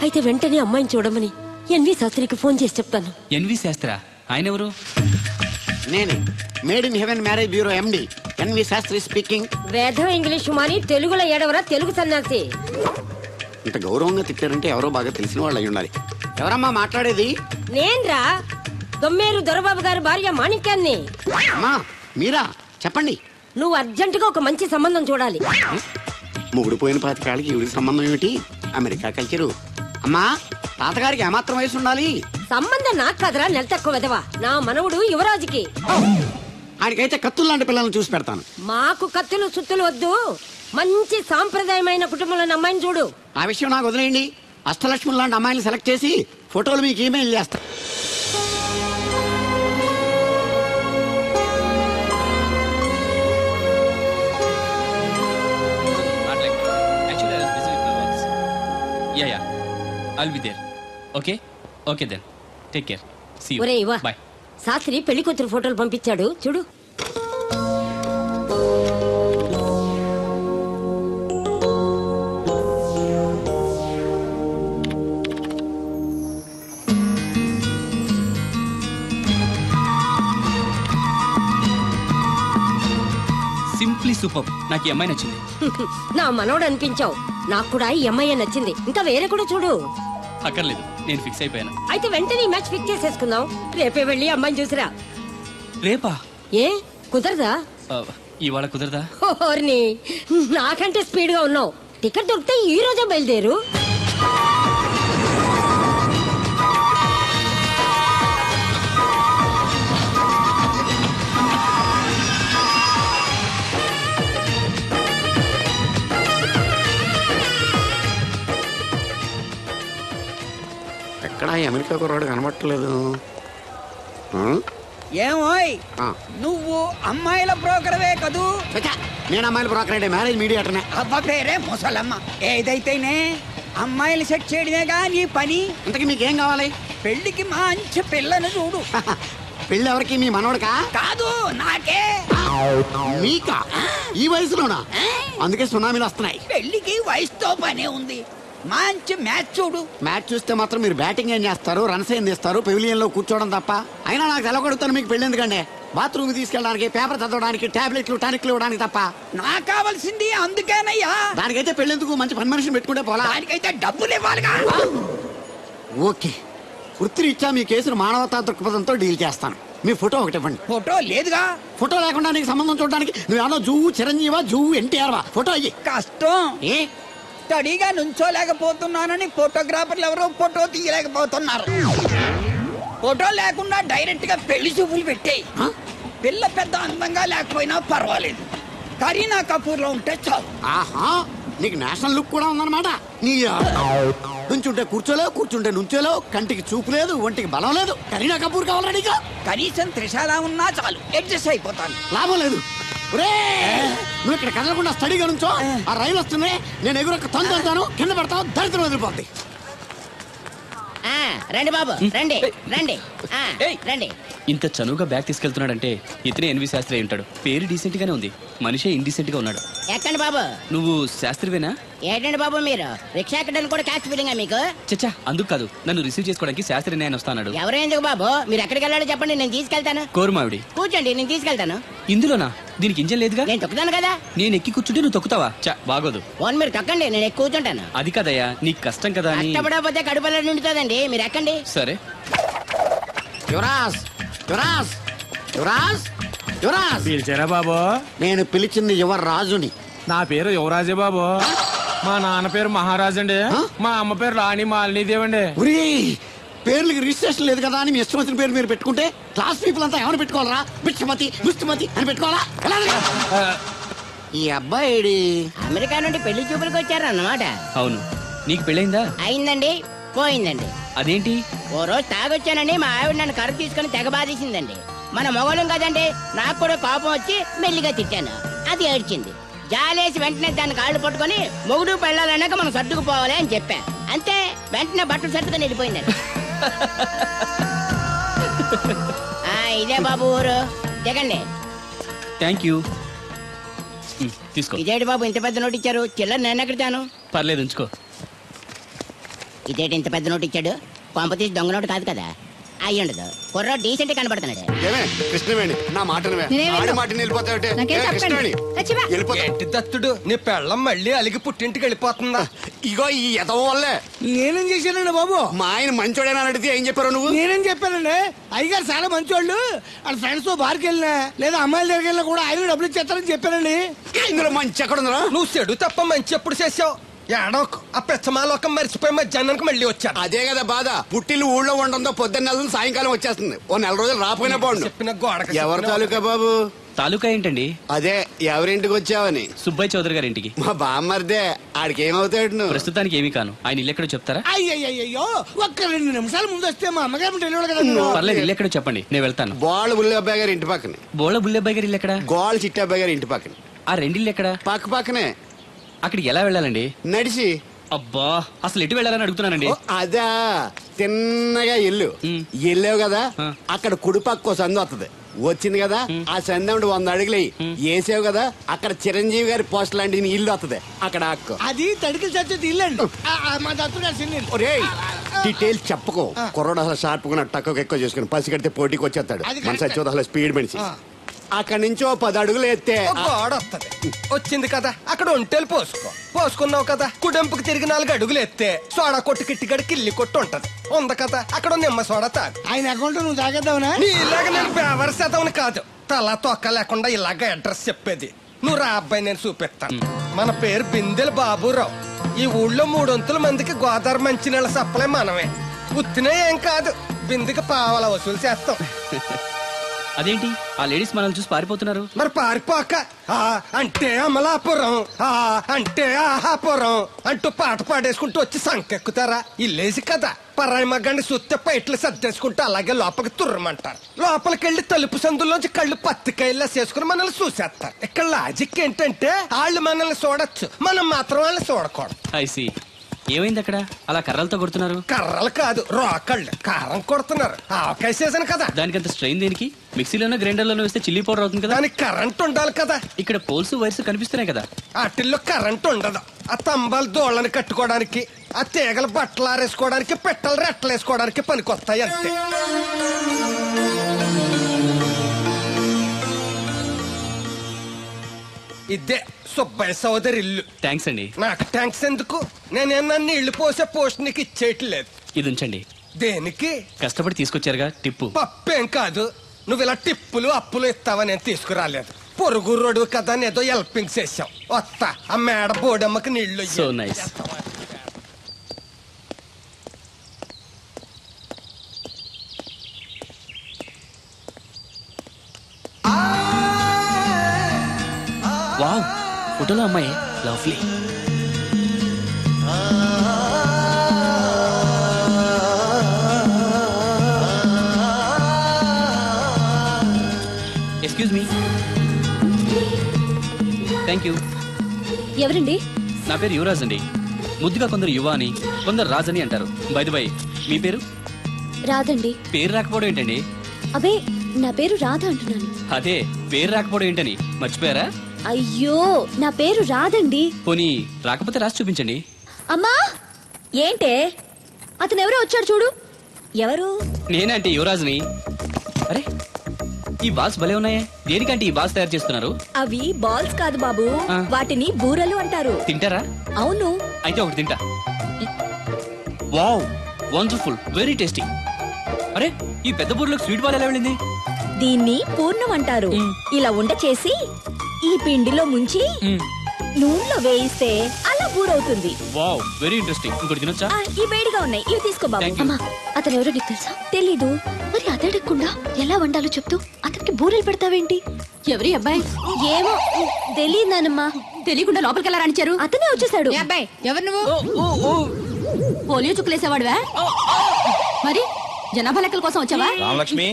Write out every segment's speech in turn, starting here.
అయితే వెంటనే అమ్మాయిని చూడమని ఎన్వి శాస్త్రికి ఫోన్ చేసి చెప్తాను. ఎన్వి శాస్త్ర? ఆయన ఎవరు? నేనే, made in heaven marriage bureau MD NV Shastri speaking. వేదం ఇంగ్లీష్ మాని తెలుగులో ఏడవరా తెలుగు సన్నాసి. ఇంత గౌరవంగా తిట్టారంటే ఎవరో బాగా తెలిసిన వాళ్ళు అయి ఉండాలి. ఎవరమ్మా మాట్లాడేది? నేన్రా, దొమ్మేరు దొరబాబు గారి భార్య మాణిక్యాన్ని. అమ్మా మీరా? చెప్పండి. నువ్వు అర్జెంటుగా ఒక మంచి సంబంధం చూడాలి. ముగుడు పోయిన 25 ఏళ్ళకి ఈవిడికి సంబంధం ఏమిటి? America culture. అమ్మా తాతగారికి ఏమాత్రం వయసు ఉండాలి? సంబంధం నాకు కదరా, నెల తక్కువ విధవా. నా మనవుడు యువరాజుకి. ఆయనకైతే కత్తులు లాంటి పిల్లల్ని చూసి పెడతాను. మాకు కత్తులు సుత్తులు వద్దు, మంచి సాంప్రదాయమైన కుటుంబంలోని అమ్మాయిని చూడు. ఆ విషయం నాకు వదిలేయండి. అష్టలక్ష్మి లాంటి అమ్మాయిని సెలెక్ట్ చేసి ఫోటోలు మీకు ఈమెయిల్ చేస్తా. Yeah. I'll be there. Okay then. Take care. See you. ఒరే ఇవా, Bye. శాస్త్రి పెళ్లి కూతురు ఫోటోలు పంపించాడు చూడు. Simply super. నాకు ఈ అమ్మాయి నచ్చింది. నా మనోడు అనిపించావు. నాకు కూడా ఈ అమ్మాయి నచ్చింది. ఇంకా వేరే కూడా చూడు. అక్కర్లేదు, నేను ఫిక్స్ అయిపోయాను. అయితే వెంటనే ఈ మ్యాచ్ ఫిక్స్ చేసేసుకుందాం. రేపే వెళ్ళి అమ్మాయిని చూసిరా. రేపా? ఏ కుదరదా? ఇవాళ కుదరదా? ఓర్ని, నాకంటే స్పీడ్ గా ఉన్నావు. టికెట్ దొరికితే ఈ రోజే బయలుదేరు. ఎక్కడ అమెరికా కుర్రాడు కనబట్టలేదు. ఏమోయ్, నువ్వు అమ్మాయిల బ్రోకర్వే కదూ? నేను అమ్మాయిల బ్రోకర్ అంటే మ్యారేజ్ మీడియాటర్నే. అవ్వ పేరే ముసలమ్మ. ఏదైతేనే అమ్మాయిలు సెట్ చేయడమేగా నీ పని. ఇంతకీ మీకేం కావాలి? పెళ్లికి మంచి పిల్లను చూడు. పెళ్ళి ఎవరికి? మీ మనవడకా? కాదు, నాకే. మీకా? ఈ వయసులోనా? అందుకే సునామీలు వస్తున్నాయి. పెళ్లికి వయసుతో పనే ఉంది. మంచి మ్యాచ్ చూడు. మ్యాచ్ చూస్తే మాత్రం మీరు బ్యాటింగ్ ఏం చేస్తారు, రన్స్ ఏం తీస్తారు, పెవిలియన్ లో కూర్చోవడం తప్ప. అయినా నాకు తెలగొడుతాను మీకు పెళ్లి ఎందుకండి? బాత్రూమ్ తీసుకెళ్ళడానికి, పేపర్ చదవడానికి, టాబ్లెట్లు టానిక్లు ఇవ్వడానికి తప్ప. నాకు కావాల్సింది అందుకేనయ్యా. దానికైతే పెళ్ళెందుకు? మంచి పని మనిషిని పెట్టుకుంటే పోలా? దానికైతే డబ్బులు ఇవ్వాలిగా. ఓకే, వృత్తిరీత్యా మీ కేసును మానవతా దృక్పథంతో డీల్ చేస్తాను. మీ ఫోటో ఒకటి ఇవ్వండి. ఫోటో లేదుగా. ఫోటో లేకుండా నీకు సంబంధం చూడడానికి నువ్వేమో జూ చిరంజీవా, జూ ఎన్టీఆర్వా? ఫోటో అయ్యి. కష్టం. ఏ స్టడీగా నుంచోలేకపోతున్నానని ఫోటోగ్రాఫర్లు ఎవరో ఫోటో తీయలేకపోతున్నారు. ఫోటో లేకుండా డైరెక్ట్ గా పెళ్లి చూపులు పెట్టేయి. పిల్ల పెద్ద అందంగా లేకపోయినా పర్వాలేదు, కరీనా కపూర్ లో ఉంటే చాలు. ఆహా, నీకు నేషనల్ లుక్ కూడా ఉందన్నమాట. నీ నుంచుంటే కూర్చోలేవు, కూర్చుంటే నుంచోలేవు, కంటికి చూపు లేదు, ఒంటికి బలం లేదు. కరీనా కపూర్ కావాలా నీకు? కనీసం త్రిశాల ఉన్నా చాలు, అడ్జస్ట్ అయిపోతాను. లాభం లేదు. నువ్వు ఇక్కడ కదలకుండా స్టడీగా నుంచో. ఆ రైలు వస్తుంది, నేను ఎగురొక్క తొందరతాను, కింద పడతావు, దరిద్రం వదిలిపోద్ది. రండి బాబు, రండి రండి రండి. ఇంత చనువుగా బ్యాగ్ తీసుకెళ్తున్నాడంటే ఇతనే ఎన్వి శాస్త్రి అయి ఉంటాడు. పేరు డీసెంట్ గానే ఉంది, మనిషే ఇండీసెంట్ గా ఉన్నాడు. ఎక్కండి బాబు. నువ్వు శాస్త్రివేనా? ఏంటండి బాబు మీరు రిక్షా ఎక్కడానికి కూడా క్యాష్ ఫీలింగా మీకు? చచ్చా, అందుకు కాదు, నన్ను రిసీవ్ చేసుకోవడానికి శాస్త్రి నేను వస్తాడు. ఎవరు ఎందుకు బాబు? మీరు ఎక్కడికి వెళ్ళాలో చెప్పండి, నేను తీసుకెళ్తాను. కోరుమావిడి. కూర్చోండి, నేను తీసుకెళ్తాను. ఇందులోనా? దీనికి ఇంజన్ లేదుగా. నేను తొక్కుతాను కదా. నేను ఎక్కి కూర్చుంటే నువ్వు తొక్కుతావా? చా, బాగోదు. ఫోన్ మీరు తొక్కండి, నేను ఎక్కి కూర్చుంటాను. అది కదయ్యా, నీకు కష్టం కదా అని. కష్టపడకపోతే కడుపులో నిండుతుందండి, మీరు ఎక్కండి. సరే. యువరాజ్, యువరాజ్, యువరాజ్, యువరాజ్. పిలిచారా బాబు? నేను పిలిచింది యువరాజుని. నా పేరు యువరాజే బాబు. మా నాన్న పేరు మహారాజ్ అండి. మా అమ్మ పేరు రాణి మాలినీదేవండి. పేర్లకి రిజిస్ట్రేషన్ లేదు కదా అని మీ ఇష్టం వచ్చిన పేరు మీరు పెట్టుకుంటే క్లాస్ పీపుల్ అంతా ఎవరు పెట్టుకోవాలరా? బిచ్చమతి, ముష్టిమతి అని పెట్టుకోవాలా? ఈ అబ్బాయి అమెరికా నుండి పెళ్లి చూపులకు వచ్చారు అన్నమాట. అవును. నీకు పెళ్ళైందా? అయిందండి, పోయిందండి. అదేంటి? ఓ రోజు తాగొచ్చానని మా ఆవిడ నన్ను కర్ర తీసుకుని తెగ బాధేసిందండి. మన మొగలం కదండి, నాకు కూడా కోపం వచ్చి మెల్లిగా తిట్టాను. అది ఏడ్చింది. జాలేసి వెంటనే దాన్ని కాళ్ళు పట్టుకొని మొగుడు పెళ్ళాలన్నాక మనం సర్దుకుపోవాలి అని చెప్పా. అంతే, వెంటనే బట్టలు సర్దుకొని వెళ్ళిపోయిందండి. ఇదే బాబు ఊరు, దిగండి. Thank you. తీసుకో. ఇదేంటి బాబు ఇంత పెద్ద నోటు ఇచ్చారు? చిల్లర నేను ఎక్కడితాను? పర్లేదు, ఉంచుకో. ఇదేంటి ఇంత పెద్ద నోటు ఇచ్చాడు? పంప తీసి దొంగ నోటు కాదు కదా. అయ్యి ఉండదు. కుర్ర డీసెంట్ కనబడుతున్నాడు. ఏమే కృష్ణవేణి నా మాట మాట వెళ్ళిపోతావుటే ఏంటి దత్తుడు నీ పెళ్ళం మళ్ళీ అలిగి పుట్టింటికి వెళ్ళిపోతుందా? ఇగో ఈ ఎదవ వల్లే. నేనేం చేశానండి బాబు? మా ఆయన మంచోడేనా అడిగితే ఏం చెప్పారు నువ్వు? నేనేం చెప్పానండి? అయ్యగారు చాలా మంచోళ్ళు. వాళ్ళ ఫ్రెండ్స్ తో బార్కి వెళ్ళినా లేదా అమ్మాయిల దగ్గరికి వెళ్ళినా కూడా ఆయన డబ్బులు ఇచ్చేస్తారని చెప్పానండి. ఇందులో మంచి ఎక్కడ ఉందా? నువ్వు చెడు తప్ప మంచి ఎప్పుడు చేసావు? ఏడోకు ఆ పెచ్చమాలోకం మర్చిపోయి మధ్యాహ్నానికి మళ్ళీ వచ్చాను. అదే కదా బాధ. పుట్టిల్లు ఊళ్ళో ఉండడంతో పొద్దున్న నెల సాయంకాలం వచ్చేస్తుంది. ఓ నెల రోజులు రాపోయినా బాగుండు. చెప్పిన గోడ ఎవరి తాలూకా బాబు? తాలూకా ఏంటండి? అదే ఎవరింటికి వచ్చావని. సుబ్బయ్య చౌదరి గారి ఇంటికి. మా బామ్మర్దే. ఆడికి ఏమవుతాడు నువ్వు? ప్రస్తుతానికి ఏమీ కాను. ఆయన ఇల్లు ఎక్కడో చెప్తారా? అయ్యయ్యో ఒక్క 2 నిమిషాల ముందు వస్తే మా అమ్మగారు తెలియదు కదా. పర్లేదు, ఇల్లు ఎక్కడో చెప్పండి, నేను వెళ్తాను. బోళ్ళ బుల్లి అబ్బాయి గారి ఇంటి పక్కనే. బోళ బుల్లెబ్బాయి గారి ఇల్లు ఎక్కడ? గోళ్ళ చిట్టి అబ్బాయి గారి ఇంటి పక్కనే. ఆ రెండిల్లు ఎక్కడ? పక్క పక్కనే. అక్కడికి ఎలా వెళ్ళాలండి? నడిచి. అబ్బా, అసలు ఎటు వెళ్ళాలని అడుగుతున్నానండి. అదా తిన్నగా ఇల్లు వెళ్ళావు కదా, అక్కడ కుడి పక్క సందు వస్తుంది. వచ్చింది కదా, ఆ సందు 100 అడుగులు వేసావు కదా, అక్కడ చిరంజీవి గారి పోస్ట్ లాంటి ఇల్లు వస్తుంది. అక్కడ అక్కు. అది తడికి చచ్చేది ఇల్లండి. మా దత్తు డీటెయిల్స్ చెప్పకు. కుర్రోడు అసలు షార్ప్ గా టక్కువ ఎక్కువ చేసుకుని పసి కడితే పోటీకి వచ్చేస్తాడు. మన సచ్చి అసలు స్పీడ్ మనిషి. అక్కడి నుంచి 10 అడుగులు ఎత్తే గోడ వస్తుంది. వచ్చింది కదా, అక్కడ ఒంటేలు పోసుకున్నావు కదా, కుడెంపుకి తిరిగి 4 అడుగులు ఎత్తే సోడా కొట్టు కిట్టిగడి కిల్లి కొట్టు ఉంటది. ఉంది కదా, అక్కడ నిమ్మ సోడా తాగు. ఆయన అకౌంట్ నువ్వు తాగేద్దావునా? నీ ఇలాగ నేను బేవర్ శాతం కాదు, తల తొక్క లేకుండా ఇలాగ అడ్రస్ చెప్పేది. నువ్వు రా అబ్బాయి, నేను చూపిస్తాను. మన పేరు బిందెల బాబురావు. ఈ ఊళ్ళో 300 మందికి గోదావరి మంచినీళ్ళ సప్లై మనమే. ఉత్తినే ఏం కాదు, బిందెకి పావల వసూలు చేస్తాం. అదేంటి ఆ లేడీస్ మనల్ని చూసి పారిపోతున్నారు? మరి పారిపోక అంటే అమలాపురం, అంటే ఆహాపురం అంటూ పాట పాడేసుకుంటూ వచ్చి సంకెక్కుతారా? ఇల్లేసి కదా, పరాయి మగ్గాన్ని సుత్తే పైట్లు సర్దేసుకుంటూ అలాగే లోపలికి తుర్రమంటారు. లోపలికెళ్ళి తలుపు సందులోంచి కళ్ళు పత్తికాయల్లా చేసుకుని మనల్ని చూసేస్తారు. ఇక్కడ లాజిక్ ఏంటంటే వాళ్ళు మనల్ని చూడొచ్చు, మనం మాత్రం వాళ్ళని చూడకూడదు. ఐసి. ఏమైంది అక్కడ? అలా కర్రలతో కొడుతున్నారు? కర్రలు కాదు, రోకళ్ళు. కారం కొడుతున్నారు. ఆవకాయ సీజన్ కదా. దానికంత స్ట్రెయిన్ దేనికి? మిక్సీలోనో గ్రైండర్లోనో వేస్తే చిల్లీ పౌడర్ అవుతుంది కదా. దానికి కరెంట్ ఉండాలి కదా. ఇక్కడ పోల్స్ వైర్స్ కనిపిస్తున్నాయి కదా. వాటిల్లో కరెంట్ ఉండదు. ఆ తంబాలు దోళ్ళని కట్టుకోవడానికి, ఆ తీగలు బట్టలు ఆరేసుకోవడానికి, పెట్టలు రెట్టలు వేసుకోవడానికి పనికొస్తాయి అంతే. ఇదే సుబ్బయ్య సోదరి ఇల్లు. థ్యాంక్స్ అండి. నాకు థ్యాంక్స్ ఎందుకు? నేనేమన్నా నీళ్లు పోసే పోస్ట్ నీకు ఇచ్చేయట్లేదు. ఇది ఉంచండి. దేనికి? కష్టపడి తీసుకొచ్చారుగా టిప్పు. పప్పేం కాదు, నువ్వు ఇలా టిప్పులు అప్పులు ఇస్తావని నేను తీసుకురాలేదు. పొరుగు రోడ్డు కదా అని ఏదో హెల్పింగ్ చేసావు. వస్తా, ఆ మేడ బోడమ్మకి నీళ్లు. So nice. వావ్, ఫోటోలో అమ్మాయి lovely. Excuse me. Thank you. ఎవరండి? నా పేరు యువరాజ్ అండి. ముద్దుగా కొందరు యువ అని, కొందరు రాజ్ అని అంటారు. బై ది బై, మీ పేరు? రాదండి. పేరు రాకపోవడం ఏంటండి? అబే, నా పేరు రాధ అంటున్నాను. అదే పేరు రాకపోవడం ఏంటని మర్చిపోయారా? అయ్యో, నా పేరు రాదండి. పోనీ రాకపోతే రాసి చూపించండి. అమ్మా, ఏంటే? అతను ఎవరో వచ్చాడు చూడు. ఎవరు? నేనంటే యువరాజ్ని. అరే, ఈ బాల్స్ భలే ఉన్నాయే. దేనికంటే ఈ బాల్స్ తయారు చేస్తున్నారు? అవి బాల్స్ కాదు బాబు, ఆ. వాటిని బూరలు అంటారు. తింటారా? అవును. అయితే ఒకటి తింటా. Wow, wonderful, very tasty. అరే, ఈ పెద్ద బూరలకు స్వీట్ బాల్ ఎలా వెళ్ళింది? దీన్ని పూర్ణం అంటారు. ఇలా ఉండ చేసి ఈ పిండిలో ముంచి నూనెలో వేయిస్తే అలా బూరవుతుంది. Wow, very interesting. ఇంకోటి తినొచ్చా? ఈ వేడిగా ఉన్నాయి, ఇవి తీసుకో బాబు. Thank you. అమ్మా, అతను ఎవరో నీకు తెలుసా? తెలీదు. మరి అదడగకుండా ఎలా వండాలో చెప్తూ అతనికి బూరెలు పెడతావేంటి? ఎవరి అబ్బాయి? ఏమో తెలియదనమ్మా. తెలియకుండా లోపలికి ఎలా రాణించారు? అతనే వచ్చేసాడు. అబ్బాయి, ఎవరు నువ్వు? పోలియో చుక్కులేసేవాడువా? మరి జనాభా లెక్కల కోసం వచ్చావా? రామలక్ష్మి.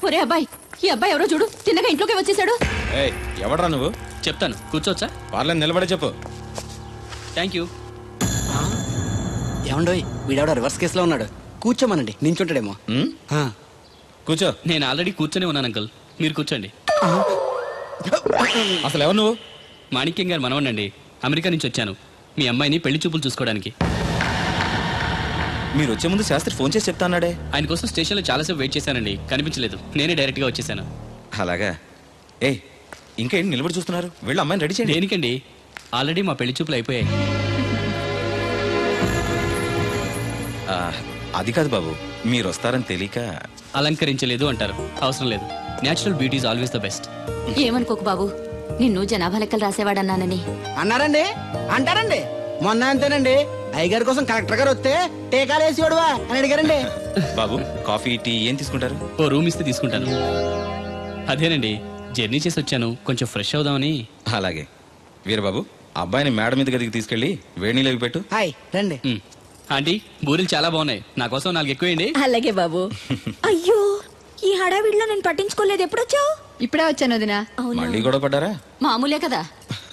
ఒరే అబ్బాయి, ఈ అబ్బాయి ఎవరో చూడు, తిన్నగా ఇంట్లోకి వచ్చేసాడు. ఎవడరా నువ్వు? చెప్తాను, కూర్చోవచ్చా? పర్లేదు, నిలబడే చెప్పు. Thank you. ఏమండోయ్, వీడెవడో రివర్స్ కేసులో ఉన్నాడు. కూర్చోమనండి, నించుంటాడేమో. కూర్చో. నేను ఆల్రెడీ కూర్చొని ఉన్నాను అంకుల్, మీరు కూర్చోండి. అసలు ఎవరు నువ్వు? మాణిక్యం గారు మనవనండి. అమెరికా నుంచి వచ్చాను మీ అమ్మాయిని పెళ్లి చూపులు చూసుకోవడానికి. మీరు వచ్చే ముందు శాస్త్రి ఫోన్ చేసి చెప్తా అన్నాడే. ఆయన కోసం స్టేషన్లో చాలాసేపు వెయిట్ చేశానండి, కనిపించలేదు. నేనే డైరెక్ట్గా వచ్చేసాను. అలాగా? ఏ ఇంకా ఏంటి నిలబడి చూస్తున్నారు? వెళ్ళి అమ్మాయిని రెడీ చేయండి. దేనికండి? ఆల్రెడీ మా పెళ్లి చూపులు అయిపోయాయి. అది కాదు బాబు, మీరు వస్తారని తెలియక. అలంకరించలేదు అంటారు, అవసరం లేదు. Natural beauty is always the best. ఏమనుకోకు బాబు, నిన్ను జనాభా లెక్కలు రాసేవాడన్నానని. అన్నారండి, అంటారండి. మొన్న అంతేనండి, అయ్యగారి కోసం కలెక్టర్ గారు వస్తే టీకాలు వేసేవాడువా అని అడిగారండి. బాబు కాఫీ టీ ఏం తీసుకుంటారు? ఓ రూమ్ ఇస్తే తీసుకుంటాను. అదేనండి, జర్నీ చేసి వచ్చాను, కొంచెం ఫ్రెష్ అవుదామని. అలాగే. వీరబాబు, అబ్బాయిని మేడ మీద గదికి తీసుకెళ్లి వేడి నీళ్ళు పెట్టు. హాయ్ రండి. ఆంటీ, బూరెలు చాలా బాగున్నాయి, నా కోసం 4 ఎక్కువేయండి. అలాగే బాబు. అయ్యో, ఈ హడావిడిలో నేను పట్టించుకోలేదు. ఎప్పుడొచ్చావు? ఇప్పుడే వచ్చాను వదినా. మళ్ళీ గొడవ పడ్డారా? మామూలే కదా.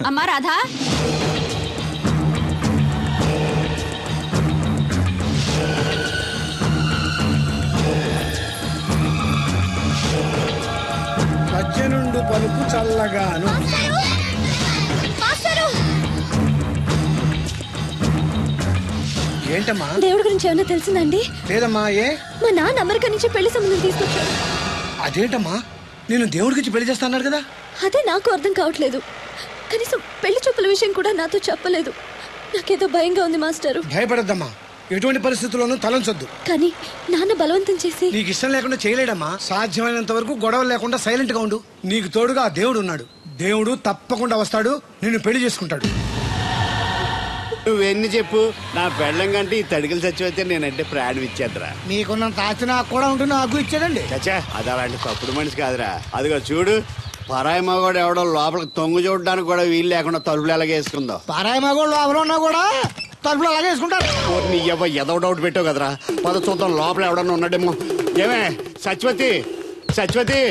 అమ్మా రాధా, పచ్చెనుండు పలుకు చల్లగాను. ఏంటమ్మా? దేవుడి గురించి ఏమైనా తెలిసిందండి? లేదమ్మా. ఏ? మా నాన్న అమెరికా నుంచి పెళ్లి సంబంధం తీసుకొచ్చాడు. అదేంటమ్మా, నేను దేవుడి గురించి పెళ్లి చేస్తాను కదా. అదే నాకు అర్థం కావట్లేదు. కనీసం పెళ్లి చూపుల విషయం కూడా నాతో చెప్పలేదు. నాకేదో భయంగా ఉంది మాస్టరు. భయపడద్దమ్మా, ఎటువంటి పరిస్థితుల్లోనూ తలంచొద్దు. కానీ నాన్న బలవంతం చేసి. నీకు ఇష్టం లేకుండా చేయలేడమ్మా. సాధ్యమైనంత వరకు గొడవలు లేకుండా సైలెంట్ గా ఉండు. నీకు తోడుగా ఆ దేవుడు ఉన్నాడు. దేవుడు తప్పకుండా వస్తాడు, నిన్ను పెళ్లి చేసుకుంటాడు. నువ్వెన్ని చెప్పు, నా పెళ్ళం కంటే ఈ తడికలు చచ్చిపోతే నేనంటే ప్రాణం ఇచ్చేద్దరా. మీకున్నంత ఆస్తి నాకు కూడా ఉంటుంది, నాకు ఇచ్చాడండి. చచ్చా, అది అలాంటి తప్పుడు మనిషి కాదురా. అదిగో చూడు, పరాయి మగవాడు ఎవడో లోపలికి తొంగు చూడడానికి కూడా వీలు లేకుండా తలుపులు ఎలాగ వేసుకుందో. పారాయి మగోళ్ళు లోపల ఉన్నా కూడా తలుపులు అలాగే వేసుకుంటారు. నీ ఎదో డౌట్ పెట్టావు కదరా. పద చూద్దాం లోపల ఎవడన్నా ఉన్నాడేమో. ఏమే సత్యవతి, సత్యవతి.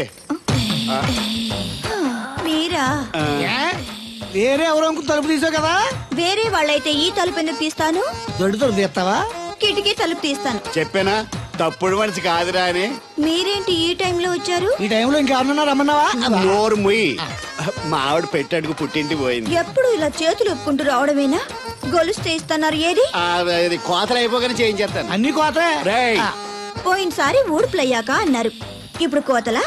మీరా? వేరే ఎవరో తలుపు తీసావు కదా. వేరే వాళ్ళైతే ఈ తలుపు ఎందుకు తీస్తాను? దొడ్డు తలుపు తీస్తావా? కిటికీ తలుపు తీస్తాను. చెప్పానా తప్పుడు మనిషి కాదురా అని. మీరేంటి ఈ టైంలో వచ్చారు? ఈ టైంలో ఇంకెవరన్నా రమ్మన్నావా? నోరు ముయ్యి. మా ఆవిడ పెట్టడుకు పుట్టింటి పోయింది. ఎప్పుడు ఇలా చేతులు ఒప్పుకుంటూ రావడమేనా? గొలుస్తే ఇస్తున్నారు. ఏది? కోతలు అయిపోగానే చేయించేస్తాను. అన్ని కోతలే. పోయినసారి ఊడుపులయ్యాక అన్నారు, ఇప్పుడు కోతలా?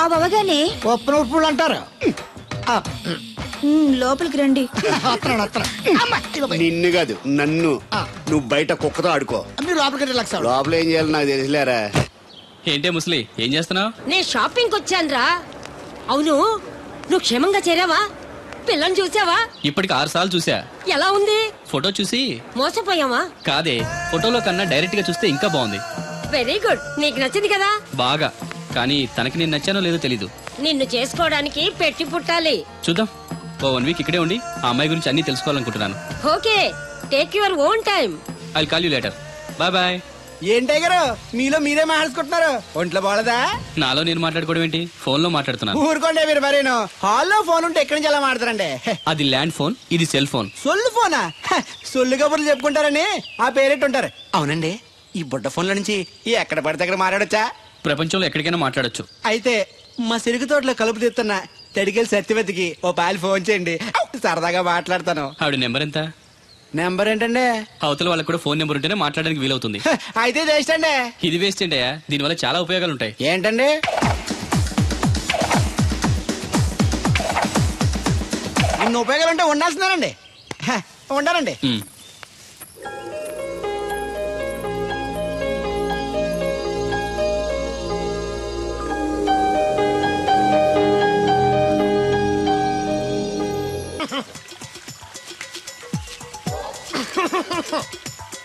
అవగానే ఉప్పులు అంటారు. లోపలికి రండి. నిన్ను కాదు నన్ను. నువ్వు బయట కుక్కతో ఆడుకో. మీరు లోపలికి లోపల ఏం చేయాలి నాకు తెలిసిలేరా. ఏంటే ముసలి, ఏం చేస్తున్నావు? నేను షాపింగ్ వచ్చాను రా. అవును, నువ్వు క్షేమంగా చేరావా? పిల్లని చూసావా? ఇప్పటికి 6 సార్లు చూసా. ఎలా ఉంది? ఫోటో చూసి మోసపోయావా? కాదే, ఫోటోలో కన్నా డైరెక్ట్ గా చూస్తే ఇంకా బాగుంది. వెరీ గుడ్, నీకు నచ్చింది కదా? బాగా. కానీ తనకి నేను నచ్చానో లేదో తెలీదు. నిన్ను చేసుకోవడానికి పెట్టి పుట్టాలి. చూద్దాం. ఓ 1 వీక్ ఇక్కడే ఉండి ఆ అమ్మాయి గురించి అన్ని తెలుసుకోవాలనుకుంటున్నాను. Okay, take your own time. I will call you later. Bye bye. ఏంటే గారు మీలో మీరే మాట్లాడుకుంటున్నారు? ఒంట్లో బాగలదా? నాలో నేను మాట్లాడుకోవడం ఏంటి, ఫోన్ లో మాట్లాడుతున్నాను. ఊరుకోండి మీరు మరేను. హాల్లో ఫోన్ ఉంటే ఎక్కడి నుంచి ఎలా మాట్లాడతారండి? అది ల్యాండ్ ఫోన్, ఇది సెల్ ఫోన్. సొల్లు ఫోనా? సొల్లు కబుర్లు చెప్పుకుంటారని ఆ పేరెట్టు ఉంటారు. అవునండి, ఈ బుడ్డ ఫోన్ల నుంచి ఎక్కడ పడితే అక్కడ మాట్లాడొచ్చా? ప్రపంచంలో ఎక్కడికైనా మాట్లాడొచ్చు. అయితే మా సిరుగు తోటలో కలుపు తీస్తున్న తడికెళ్ళి సత్యవతికి ఓ పాలు ఫోన్ చేయండి, సరదాగా మాట్లాడతాను. ఆవిడ నెంబర్ ఎంత? నెంబర్ ఏంటండి? అవతల వాళ్ళకి కూడా ఫోన్ నెంబర్ ఉంటేనే మాట్లాడడానికి వీలవుతుంది. అయితే వేస్ట్ అండి. ఇది వేస్ట్ ఏంటయ్యా, దీనివల్ల చాలా ఉపయోగాలు ఉంటాయి. ఏంటండి? ఇన్ని ఉపయోగాలు ఉంటే ఉండాల్సిందేనండి. ఉండాలండి.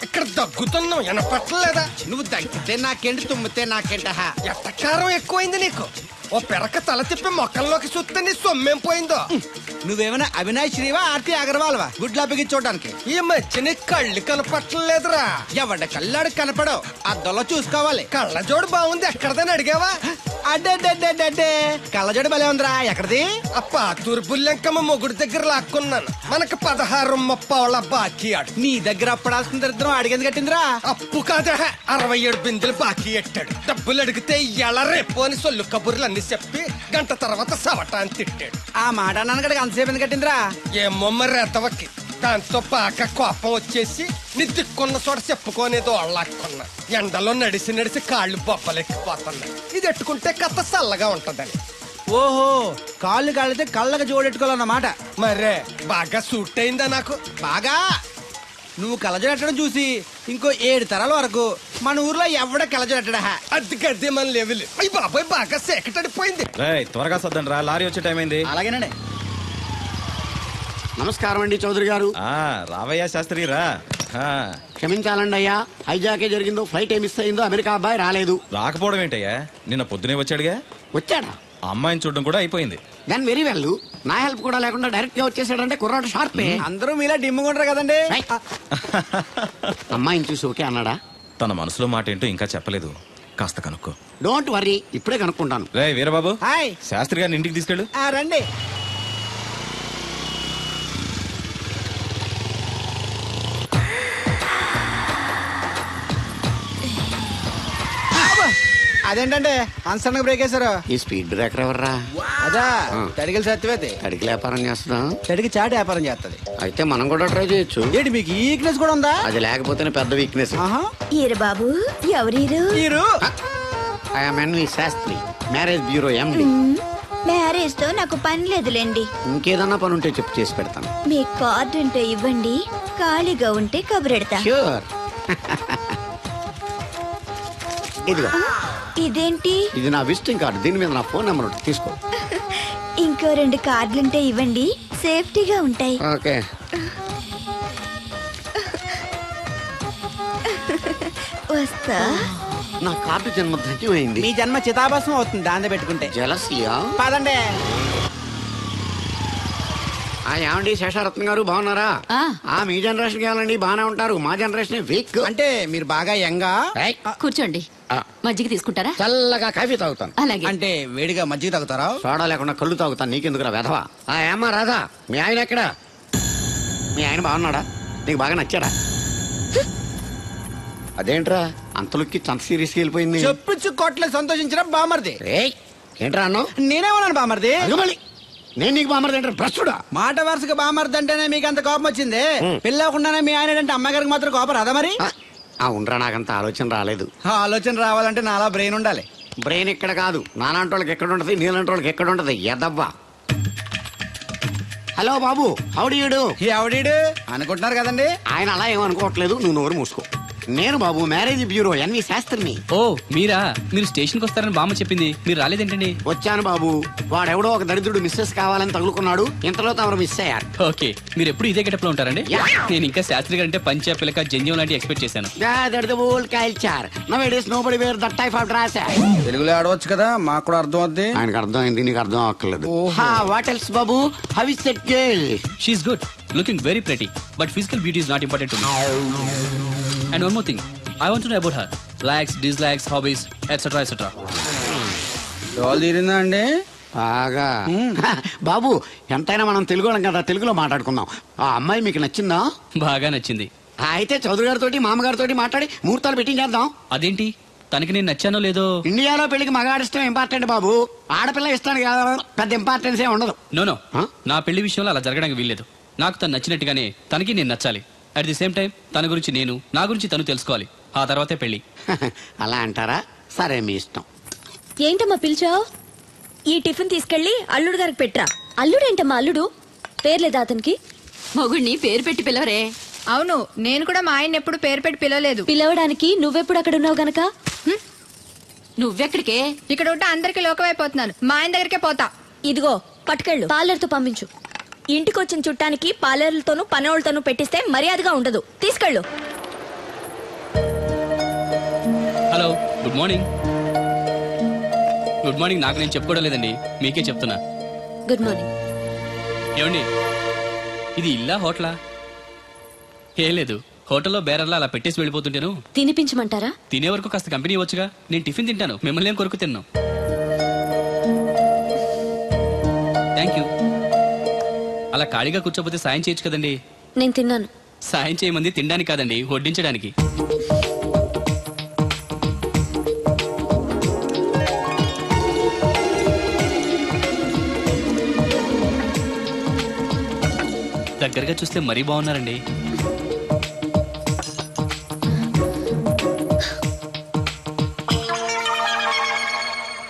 ఇక్కడ దగ్గుతున్నావు, వినపట్టలేదా? నువ్వు దగ్గితే నాకేంటి, తుమ్మితే నాకేంట. ఎట్టకారం ఎక్కువైంది నీకు. ఓ పెరక తల తిప్పి మొక్కల్లోకి చూస్తే నీ సొమ్మేం పోయిందో. నువ్వేమైనా అవినాష్ శ్రీవా, ఆర్తి అగర్వాల్వా గుడ్లా బిగించోడానికి? ఈ మధ్య నీ కళ్ళు కనపట్టలేదురా. ఎవడ కళ్ళాడు కనపడవు, అద్దంలో చూసుకోవాలి. కళ్ళజోడు బాగుంది, ఎక్కడదని అడిగావా? అడ్డే కళ్ళజోడు భలే ఉందిరా. ఎక్కడిది? అప్ప తూర్పుల్లెంకమ్మ మొగుడు దగ్గర లాక్కున్నాను. మనకు 16 బాకీ ఆడు. నీ దగ్గర అప్పడాల్సిన దరిద్రం అడిగింది కట్టిందిరా. అప్పు కాదా, 67 బిందెలు బాకీ ఎట్టాడు. డబ్బులు అడిగితే ఎలా రేపు అని సొల్లు కబుర్లు అన్ని చెప్పి గంట తర్వాత సవటాన్ని తిట్టాడు. ఆ మాట అన్నాను కదా, అంతసేపు ఎందుకు కట్టిందిరా? ఏమో మరి ఎత్తవకి దాంతో బాగా కోపం వచ్చేసి నీ దిక్కున్న చోట చెప్పుకోనేదో వాళ్ళకున్నా ఎండలో నడిసి నడిసి కాళ్ళు బొబ్బలెక్కిపోతున్నాయి. ఇది ఎట్టుకుంటే కథ చల్లగా ఉంటదని. ఓహో, కాళ్ళు కాళ్ళైతే కళ్ళకు జోడెట్టుకోవాలన్నమాట. మరే బాగా సూట్ అయిందా నాకు? బాగా నువ్వు కలజడట్టడం చూసి ఇంకో 7 తరాల వరకు మన ఊర్లో ఎవడ కలజడట్టడా. అది గడ్డి మన లెవెల్. అయ్యి బాబాయ్ బాగా సేకటడిపోయింది. త్వరగా సర్దండి రా, లారీ వచ్చే టైం అయింది. అలాగేనండి. నమస్కారం అండి చౌదరి గారు. రావయ్యా శాస్త్రి రా. క్షమించాలండి అయ్యా, హైజాకే జరిగిందో, ఫ్లైట్ ఏ మిస్ అయిందో, అమెరికా అబ్బాయి రాలేదు. రాకపోవడం ఏంటయ్యా, నిన్న పొద్దునే వచ్చాడుగా. వచ్చాడా? అమ్మాయిని చూడడం కూడా అయిపోయింది. దాని వెరీ వెల్. నా హెల్ప్ కూడా లేకుండా డైరెక్ట్ గా వచ్చేసాడంటే కుర్రాడు షార్పే. అందరూ మీలా డిమ్ముకుంటారు కదండి. అమ్మాయిని చూసి ఓకే అన్నాడా? తన మనసులో మాట ఏంటో ఇంకా చెప్పలేదు, కాస్త కనుక్కో. డోంట్ వర్రీ, ఇప్పుడే కనుక్కుంటాను. రే వీరబాబు, హాయ్. శాస్త్రి గారిని ఇంటికి తీసుకెళ్ళు. రండి. అదేంటంటే అన్సన్ బ్రేక్ వేశారు. ఈ స్పీడ్ బ్రేకర్ ఎవర్రా? అదా తడిగిలి సత్యవేతి. తడికి వ్యాపారం చేస్తున్నా, తడికి చాటి వ్యాపారం చేస్తది. అయితే మనం కూడా ట్రై చేయొచ్చు. ఏంటి మీకు ఈ వీక్నెస్ కూడా ఉందా? అది లేకపోతేనే పెద్ద వీక్నెస్. ఈరు బాబు, ఎవరీరు? I am N V Shastri, marriage bureau MD. Marriage తో నాకు పని లేదులేండి. ఇంకేదన్నా పని ఉంటే చెప్పు, చేసి పెడతాను. మీ కార్డు ఉంటే ఇవ్వండి, ఖాళీగా ఉంటే కబురెడతా. ష్యూర్. ఇదిగో, ఇదేంటి? ఇది నా విజిటింగ్ కార్డు. దీని మీద నా ఫోన్ నెంబర్ ఉంటుంది, తీసుకో. ఇంకో 2 కార్డులుంటే ఇవ్వండి, సేఫ్టీగా ఉంటాయి. ఓకే. వస్తా. నా కార్డు జన్మ ధన్యమైంది. మీ జన్మ చితాభస్మం అవుతుంది దాంతో పెట్టుకుంటే. జలసియా? పదండి. ఏమండి శేషారత్న గారు, బాగున్నారా? మీ జనరేషన్ కావాలండి, బాగానే ఉంటారు. మా జనరేషన్ వీక్. అంటే మీరు బాగా యంగా. కూర్చోండి, మజ్జిగ తీసుకుంటారా? చల్లగా కాఫీ తాగుతాను. అలాగే. అంటే వేడిగా మజ్జిగ తాగుతారా? సోడా లేకుండా కళ్ళు తాగుతాను. నీకెందుకురా వెధవా? ఏమ్మా రాధా, మీ ఆయన ఎక్కడా? మీ ఆయన బాగున్నాడా? నీకు బాగా నచ్చాడా? అదేంట్రా అంతలోకి చంత సీరియస్కి వెళ్ళిపోయింది? చెప్పుచ్చు కొట్ల సంతోషించడం బామర్ది. ఏంట్రా అన్నావు? నేనేమన్నాను బామర్ది? నేను నీకు బామర్ది అంటే భ్రష్టుడా? మాట వరుసగా బామర్ది అంటేనే మీకు అంత కోపం వచ్చింది. పెళ్ళవకుండానే మీ ఆయన అంటే అమ్మగారికి మాత్రం కోపం రాదా మరి? ఉండరా, నాకంత ఆలోచన రాలేదు. ఆలోచన రావాలంటే నాలా బ్రెయిన్ ఉండాలి. బ్రెయిన్ ఇక్కడ కాదు, నాలాంటి వాళ్ళకి ఎక్కడ ఉంటది, నీలాంటి వాళ్ళకి ఎక్కడ ఉంటది. ఎదవ్వా. హలో బాబు, హౌడీయుడు. ఎవడీడు అనుకుంటున్నారు కదండి. ఆయన అలా ఏమనుకోవట్లేదు, నువ్వు నోరు మూసుకో. నేను బాబు, మ్యారేజ్ బ్యూరో ఎన్వి శాస్త్రిని. ఓ మీరా? మీరు స్టేషన్కి వస్తారని బామ్మ చెప్పింది, మీరు రాలేదేంటండి? వచ్చాను బాబు. వాడెవడో ఒక దరిద్రుడు మిస్సెస్ కావాలని తగులుకున్నాడు, ఇంతలో తమరు మిస్ అయ్యారు. ఓకే, మీరు ఎప్పుడు ఇదే గెటప్ లో ఉంటారండి? నేను ఇంకా శాస్త్రి గారు అంటే పంచ పిలక జంజం లాంటి ఎక్స్పెక్ట్ చేశాను. తెలుగులో ఆడవచ్చు కదా, మాకు కూడా అర్థం అవుద్ది. ఆయనకు అర్థం అయింది, నీకు అర్థం అక్కర్లేదు. What else Babu? How is that girl? She is good, looking very pretty, but physical beauty is not important to me. And one more thing, I want to know about her. Likes, dislikes, hobbies, etc. etc. డోల్ తీరిందా అండి? బాగా. బాబు, ఎంతైనా మనం తెలుగు వాళ్ళం కదా, తెలుగులో మాట్లాడుకుందాం. ఆ అమ్మాయి మీకు నచ్చిందా? బాగా నచ్చింది. అయితే చౌదరి గారితో, మామగారితో మాట్లాడి ముహూర్తాలు పెట్టింగ్ చేద్దాం. అదేంటి, తనకి నేను నచ్చానో లేదో? ఇండియాలో పెళ్లికి మగాడిష్టం ఇంపార్టెంట్ బాబు, ఆడపిల్ల ఇష్టానికి పెద్ద ఇంపార్టెన్స్ ఏ ఉండదు. నో నా పెళ్లి విషయంలో అలా జరగడానికి వీల్లేదు. నాకు తను నచ్చినట్టుగానే తనకి నేను నచ్చాలి. అట్ ది సేమ్ టైం తన గురించి నేను, నా గురించి తను తెలుసుకోవాలి. ఆ తర్వాతే పెళ్లి. అలా అంటారా? సరే, మీ ఇష్టం. ఏంటమ్మా పిలిచావు? ఈ టిఫిన్ తీసుకెళ్లి అల్లుడు గారికి పెట్టరా. అల్లుడేంటమ్మా అల్లుడు? పేర్లేదా అతనికి? మొగుడిని పేరు పెట్టి పిలవరే. అవును, నేను కూడా మా ఆయన ఎప్పుడు పేరు పెట్టి పిలవలేదు. పిలవడానికి నువ్వెప్పుడు అక్కడ ఉన్నావు గనక. నువ్వెక్కడికే? ఇక్కడ ఉంటే అందరికి లోకమైపోతున్నాను. మా ఆయన దగ్గరికే పోతా. ఇదిగో పట్టుకెళ్ళు, పార్లర్తో పంపించు. ఇంటికొచ్చిన చుట్టానికి పార్లర్లతోనూ పనోళ్ళతోనూ పెట్టిస్తే మర్యాదగా ఉండదు. తీసుకెళ్ళు. Hello, good morning. Good morning నాకు నేను చెప్పుకోవడం లేదండి, మీకే చెప్తున్నా. Good morning. ఏమండి, ఇది ఇల్లా హోటలా? ఏం లేదు, హోటల్లో బేరర్లా అలా పెట్టేసి వెళ్ళిపోతుంటేను. తినిపించమంటారా? తినే వరకు కాస్త కంపెనీ ఇవ్వచ్చుగా. నేను టిఫిన్ తింటాను, మిమ్మల్ని ఏం కొరకు తిన్నాను. Thank you. అలా ఖాళీగా కూర్చోపోతే సాయం చేయొచ్చు కదండి. నేను తిన్నాను. సాయం చేయమంది తినడానికి కాదండి, వడ్డించడానికి. దగ్గరగా చూస్తే మరీ బాగున్నారండి.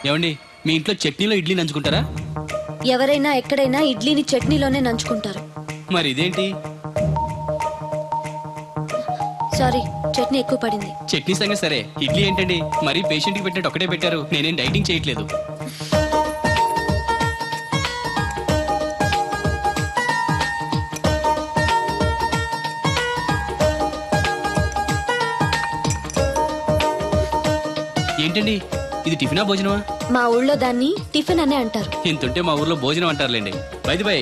ఏమండి మీ ఇంట్లో చట్నీలో ఇడ్లీ నంచుకుంటారా? ఎవరైనా ఎక్కడైనా ఇడ్లీని చట్నీలోనే నంచుకుంటారు. మరి ఇదేంటి? సారీ, చట్నీ ఎక్కువ పడింది. చట్నీ సంగతి సరే, ఇడ్లీ ఏంటండి మరీ పేషెంట్ కి పెట్టినట్టు ఒకటే పెట్టారు. నేనేం డైటింగ్ చేయట్లేదు. ఏంటండి ఇది టిఫినా భోజనమా? మా ఊళ్ళో దాన్ని టిఫిన్ అనే అంటారు. ఇంతుంటే మా ఊర్లో భోజనం అంటారులేండి. బై ది బై,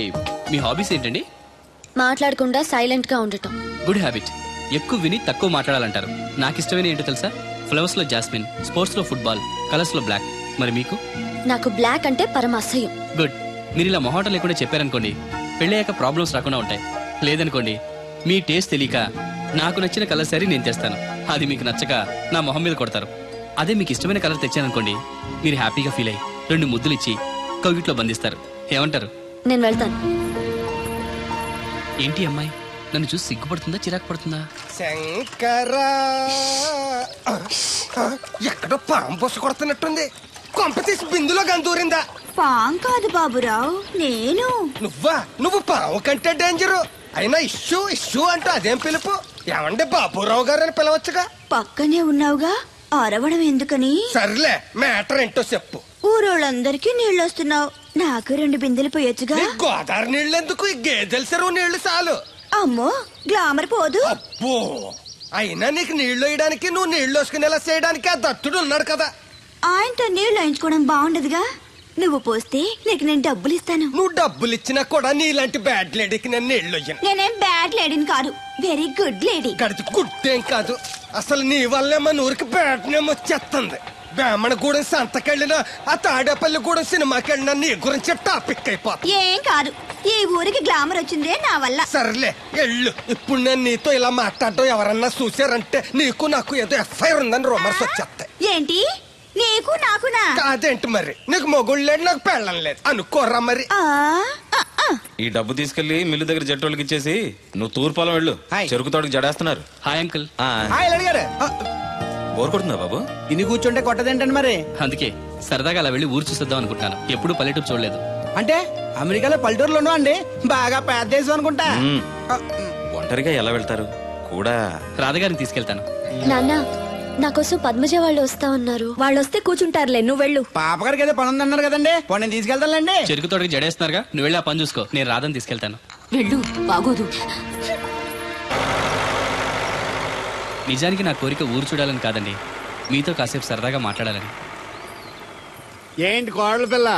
మీ హాబీస్ ఏంటండి? మాట్లాడకుండా సైలెంట్ గా ఉండటం. Good habit. ఎక్కువ విని తక్కువ మాట్లాడాలంటారు. నాకు ఇష్టమైన ఏంటో తెలుసా? ఫ్లవర్స్ లో జాస్మిన్, స్పోర్ట్స్ లో ఫుట్బాల్, కలర్స్ లో బ్లాక్. మరి మీకు? నాకు బ్లాక్ అంటే పరమ అసహ్యం. గుడ్. మీరు ఇలా మొహాటం లేకుండా చెప్పారనుకోండి, పెళ్ళయ్యాక ప్రాబ్లమ్స్ రాకుండా ఉంటాయి. లేదనుకోండి, మీ టేస్ట్ తెలియక నాకు నచ్చిన కలర్ సరే నేను తెస్తాను, అది మీకు నచ్చక నా మొహం మీద కొడతారు. అదే మీకు ఇష్టమైన కలర్ తెచ్చాననుకోండి, మీరు హ్యాపీగా ఫీల్ అయ్యి 2 ముద్దులు ఇచ్చి కవిట్లో బంధిస్తారు. ఏమంటారు? నేను వెళ్తాను. ఏంటి అమ్మాయి నన్ను చూసి సిగ్గుపడుతుందా చిరాకు పడుతుందా? శంకరా, ఎక్కడో పాము బొస్సు కొడుతున్నట్టుంది. కొంప తీసి బిందులో గందూరిందా? పాం కాదు బాబురావు, నేను. నువ్వు పాము కంటే డేంజరు. అయినా ఇష్యూ ఇష్యూ అంటూ అదేం పిలుపు? ఏమండి బాబురావు గారు అని పిలవచ్చుగా. పక్కనే ఉన్నావుగా, అరవడం ఎందుకని? సర్లే, మ్యాటర్ ఏంటో చెప్పు. ఊరోళ్ళందరికీ నీళ్ళు వస్తున్నావు, నాకు 2 బిందెలు పోయొచ్చుగా. గోదావరి నీళ్ళు ఎందుకు? ఈ గేదెల చెరువు నీళ్లు చాలు. అమ్మో, గ్లామర్ పోదు. అబ్బో, అయినా నీకు నీళ్లు వేయడానికి, నువ్వు నీళ్లు వేసుకునేలా చేయడానికి ఆ దత్తుడు ఉన్నాడు కదా. ఆయనతో నీళ్లు వేయించుకోవడం బాగుండదుగా. నువ్వు పోస్తే నీకు నేను డబ్బులు ఇస్తాను. నువ్వు డబ్బులు ఇచ్చినా కూడా నీలాంటి బ్యాడ్ లేడీకి నేను నీళ్లు వేయను. నేనేం బ్యాడ్ లేడీని కాదు, వెరీ గుడ్ లేడీ. గడిచి గుడ్డేం కాదు. అసలు నీ వల్లే మన ఊరికి బ్యాడ్ నేమ్ వచ్చేస్తుంది. బ్రాహ్మణగూడెం సంతకెళ్ళినా, ఆ తాడేపల్లిగూడెం సినిమాకెళ్ళినా నీ గురించి టాపిక్ అయిపోతుంది. ఏం కాదు, ఈ ఊరికి గ్లామర్ వచ్చిందే నా వల్ల. సర్లే ఎళ్ళు. ఇప్పుడు నేను నీతో ఇలా మాట్లాడడం ఎవరన్నా చూసారంటే నీకు నాకు ఏదో ఎఫ్ఐఆర్ ఉందని రూమర్స్ వచ్చేస్తాయి. ఏంటి? నీకు నాకునా? కాదేంటి మరి? నీకు మొగుళ్ళు లేదు, నాకు పెళ్ళం లేదు అనుకోరా మరి. ఈ డబ్బు తీసుకెళ్లి మిల్లు దగ్గర జట్టోళ్ళకి ఇచ్చేసి నువ్వు తూర్పాలం వెళ్ళు. చెరుకు తోటకి జడేస్తున్నారు. Hi uncle. బోర్ కొడుతుందా బాబు? ఇన్ని కూర్చుంటే కొట్టదేంటండి మరి? అందుకే సరదాగా అలా వెళ్ళి ఊరు చూసేద్దాం అనుకుంటాను. ఎప్పుడు పల్లెటూరు చూడలేదు. అంటే అమెరికాలో పల్లెటూరులోనూ అండి బాగా పెద్ద దేశం అనుకుంటా. ఒంటరిగా ఎలా వెళ్తారు? కూడా రాధగారిని తీసుకెళ్తాను. నాన్న, నా కోసం పద్మజ వాళ్ళు వస్తా ఉన్నారు. వాళ్ళు వస్తే కూర్చుంటారులే, నువ్వు వెళ్ళు. పాపగారికి ఏదో పని ఉందన్నారు కదండి, నేను తీసుకెళ్తానులేండి. చెరుకు తోటకి జడేస్తున్నారుగా, నువ్వు వెళ్ళి ఆ పని చూసుకో. నేను రాధని తీసుకెళ్తాను. వెళ్ళు, బాగోదు. నిజానికి నా కోరిక ఊరు చూడాలని కాదండి, మీతో కాసేపు సరదాగా మాట్లాడాలని. ఏంటి కోడల పిల్ల,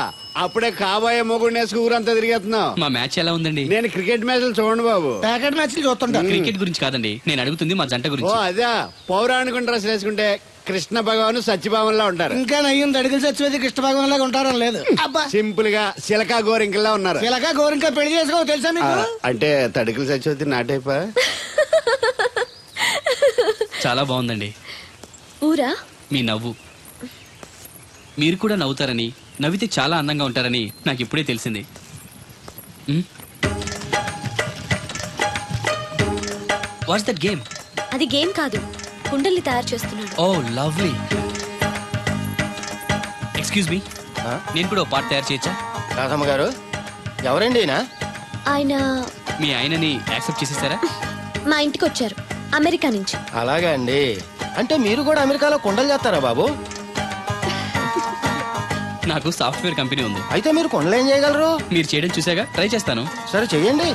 అప్పుడే కాబోయే మొగుడు నేసుకు ఊరంతా తిరిగేస్తున్నావు? మా మ్యాచ్ ఎలా ఉందండి? నేను క్రికెట్ మ్యాచ్లు చూడండి బాబు. ప్యాకెట్ మ్యాచ్లు చూస్తుంటా. క్రికెట్ గురించి కాదండి నేను అడుగుతుంది, మా జంట ఓ గురించి. అదే, పౌరాణిక డ్రెస్ వేసుకుంటే కృష్ణ భగవాన్ సత్యభావంలా ఉంటారు. ఇంకా నయ్యం దడిగిలి చచ్చిపోతే కృష్ణ భగవాన్ లాగా ఉంటారని లేదు. సింపుల్ గా సిలకా గోరింకల్లా ఉన్నారు. సిలకా గోరింక పెళ్లి చేసుకో తెలుసా మీకు? అంటే తడికలు చచ్చిపోతే నాటైపా. చాలా బాగుందండి. ఊరా? మీ నవ్వు. మీరు కూడా నవ్వుతారని, నవ్వితే చాలా అందంగా ఉంటారని నాకు ఇప్పుడే తెలిసింది. What's that game? అది గేమ్ కాదు, కుండల్ని తయారు చేస్తున్నాడు. Oh lovely. ఎక్స్క్యూజ్ మీ, నేను కూడా పార్ట్ తయారు చేయొచ్చా? రాధమ్మ గారు, ఎవరండి ఆయన? మీ ఆయనని యాక్సెప్ట్ చేసేసారా? మా ఇంటికి వచ్చారు అమెరికా నుంచి. అలాగా అండి. అంటే మీరు కూడా అమెరికాలో కుండలు చేస్తారా బాబు? నాకు సాఫ్ట్వేర్ కంపెనీ ఉంది. అయితే మీరు కుండలు ఏం చేయగలరు? మీరు చేయడం చూసాగా, ట్రై చేస్తాను. సరే చెయ్యండి.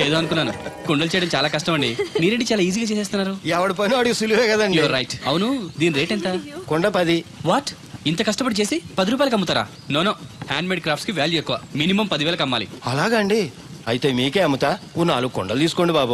ఏదో అనుకున్నాను. కుండలు చేయడం చాలా కష్టం అండి, మీరేంటి చాలా ఈజీగా చేసేస్తున్నారు. ఎవడి పని వాడికి సులువే కదండి. You're right. అవును, దీని రేట్ ఎంత? కుండ 10. వాట్? ఇంత కష్టపడి చేసి 10 రూపాయలకి అమ్ముతారా? నోనో, హ్యాండ్ మేడ్ క్రాఫ్ట్స్ కి వాల్యూ ఎక్కువ. మినిమం 10,000కి అమ్మాలి. అలాగా అండి. అయితే మీకే అమ్ముతా. 4 కుండలు తీసుకోండి బాబు.